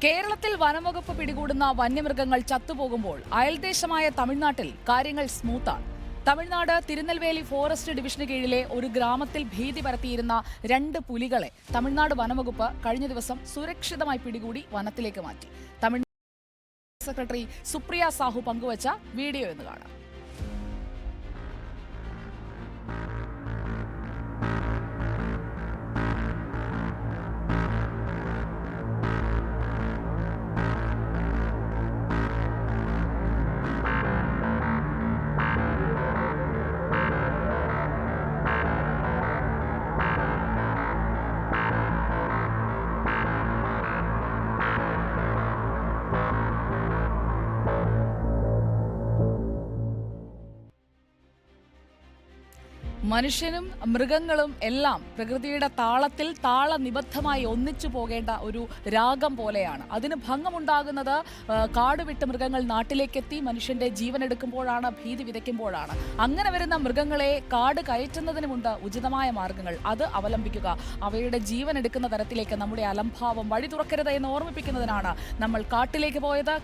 കേരളത്തിൽ വനംവകുപ്പ് പിടികൂടുന്ന വന്യമൃഗങ്ങൾ ചത്തുപോകുമ്പോൾ അയൽദേശമായ തമിഴ്നാട്ടിൽ കാര്യങ്ങൾ സ്മൂത്താണ്. തമിഴ്നാട് തിരുനെൽവേലി ഫോറസ്റ്റ് ഡിവിഷന് കീഴിലെ ഒരു ഗ്രാമത്തിൽ ഭീതി പരത്തിയിരുന്ന 2 പുലികളെ തമിഴ്നാട് വനംവകുപ്പ് കഴിഞ്ഞ ദിവസം സുരക്ഷിതമായി പിടികൂടി വനത്തിലേക്ക് മാറ്റി. തമിഴ്നാട് സെക്രട്ടറി സുപ്രിയ സാഹു പങ്കുവച്ച വീഡിയോ എന്ന് കാണാം. മനുഷ്യനും മൃഗങ്ങളും എല്ലാം പ്രകൃതിയുടെ താളത്തിൽ താളനിബദ്ധമായി ഒന്നിച്ചു പോകേണ്ട ഒരു രാഗം പോലെയാണ്. അതിന് ഭംഗമുണ്ടാകുന്നത് കാട് വിട്ട് മൃഗങ്ങൾ നാട്ടിലേക്കെത്തി മനുഷ്യന്റെ ജീവൻ എടുക്കുമ്പോഴാണ്, ഭീതി വിതയ്ക്കുമ്പോഴാണ്. അങ്ങനെ വരുന്ന മൃഗങ്ങളെ കാട് കയറ്റുന്നതിനുമുണ്ട് ഉചിതമായ മാർഗങ്ങൾ. അത് അവലംബിക്കുക. അവയുടെ ജീവൻ എടുക്കുന്ന തരത്തിലേക്ക് നമ്മുടെ അലംഭാവം വഴി തുറക്കരുത് എന്ന് ഓർമ്മിപ്പിക്കുന്നതിനാണ് നമ്മൾ കാട്ടിലേക്ക് പോയത്.